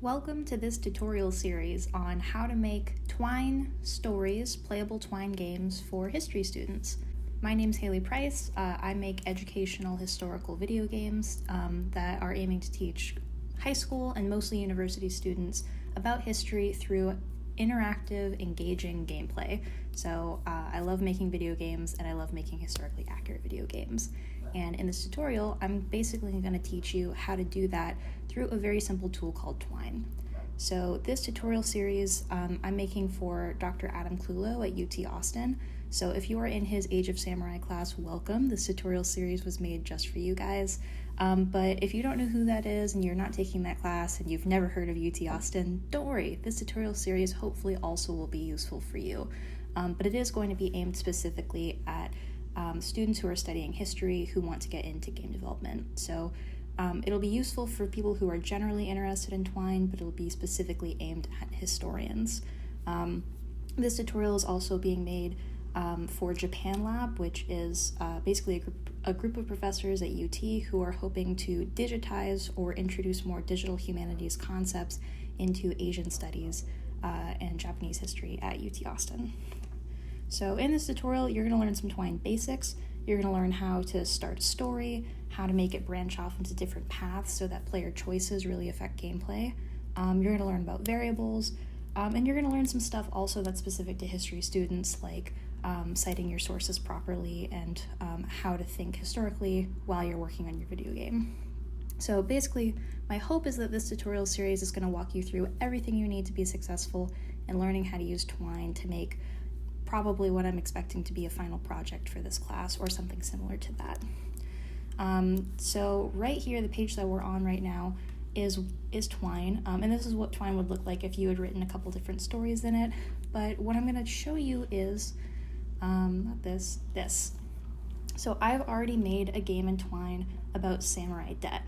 Welcome to this tutorial series on how to make Twine stories, playable Twine games for history students. My name's Haley Price. I make educational historical video games that are aiming to teach high school and mostly university students about history through interactive, engaging gameplay. So I love making video games and I love making historically accurate video games. And in this tutorial, I'm basically going to teach you how to do that through a very simple tool called Twine. So this tutorial series I'm making for Dr. Adam Clulo at UT Austin. So if you are in his Age of Samurai class, welcome. This tutorial series was made just for you guys. But if you don't know who that is and you're not taking that class and you've never heard of UT Austin, don't worry. This tutorial series hopefully also will be useful for you. But it is going to be aimed specifically at students who are studying history who want to get into game development. So it'll be useful for people who are generally interested in Twine, but it'll be specifically aimed at historians. This tutorial is also being made for JapanLab, which is basically a group of professors at UT who are hoping to digitize or introduce more digital humanities concepts into Asian studies and Japanese history at UT Austin. So in this tutorial, you're going to learn some Twine basics. You're going to learn how to start a story, how to make it branch off into different paths so that player choices really affect gameplay. You're going to learn about variables, and you're going to learn some stuff also that's specific to history students, like citing your sources properly and how to think historically while you're working on your video game. So basically, my hope is that this tutorial series is going to walk you through everything you need to be successful in learning how to use Twine to make probably what I'm expecting to be a final project for this class or something similar to that. So right here, the page that we're on right now is Twine, and this is what Twine would look like if you had written a couple different stories in it. But what I'm going to show you is this. So I've already made a game in Twine about samurai debt.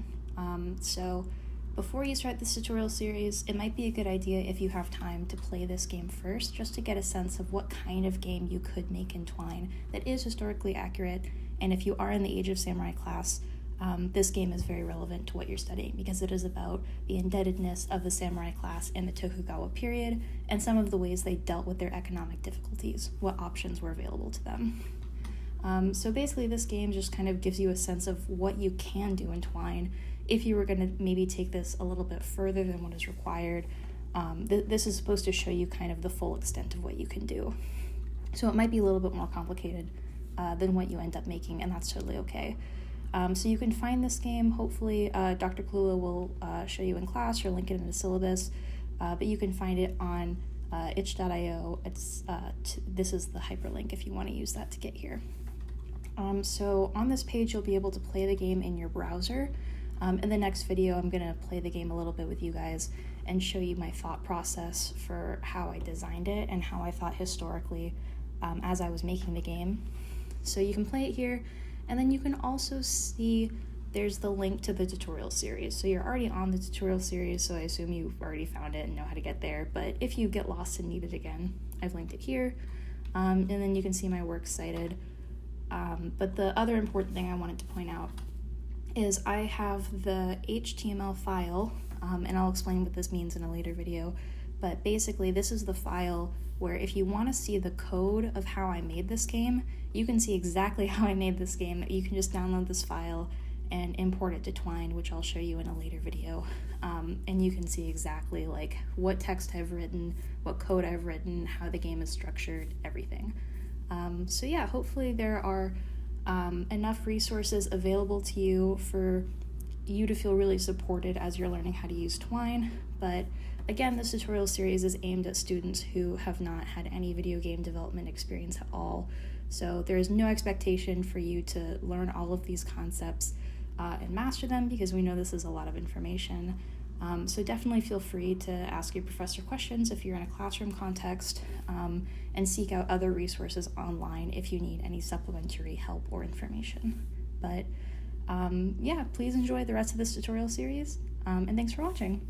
So before you start this tutorial series, it might be a good idea if you have time to play this game first, just to get a sense of what kind of game you could make in Twine that is historically accurate. And if you are in the Age of Samurai class, this game is very relevant to what you're studying because it is about the indebtedness of the samurai class in the Tokugawa period and some of the ways they dealt with their economic difficulties, what options were available to them. So basically this game just kind of gives you a sense of what you can do in Twine if you were going to maybe take this a little bit further than what is required. This is supposed to show you kind of the full extent of what you can do. So it might be a little bit more complicated than what you end up making, and that's totally okay. So you can find this game, hopefully Dr. Clulo will show you in class or link it in the syllabus, but you can find it on itch.io. This is the hyperlink if you want to use that to get here. So on this page, you'll be able to play the game in your browser. In the next video, I'm going to play the game a little bit with you guys and show you my thought process for how I designed it and how I thought historically as I was making the game. So you can play it here, and then you can also see there's the link to the tutorial series. So you're already on the tutorial series, so I assume you've already found it and know how to get there. But if you get lost and need it again, I've linked it here. And then you can see my work cited. But the other important thing I wanted to point out is I have the HTML file, and I'll explain what this means in a later video, but basically this is the file where if you want to see the code of how I made this game, you can see exactly how I made this game. You can just download this file and import it to Twine, which I'll show you in a later video, and you can see exactly like what text I've written, what code I've written, how the game is structured, everything. So yeah, hopefully there are enough resources available to you for you to feel really supported as you're learning how to use Twine. But again, this tutorial series is aimed at students who have not had any video game development experience at all. So there is no expectation for you to learn all of these concepts and master them because we know this is a lot of information. So definitely feel free to ask your professor questions if you're in a classroom context, and seek out other resources online if you need any supplementary help or information. But yeah, please enjoy the rest of this tutorial series, and thanks for watching.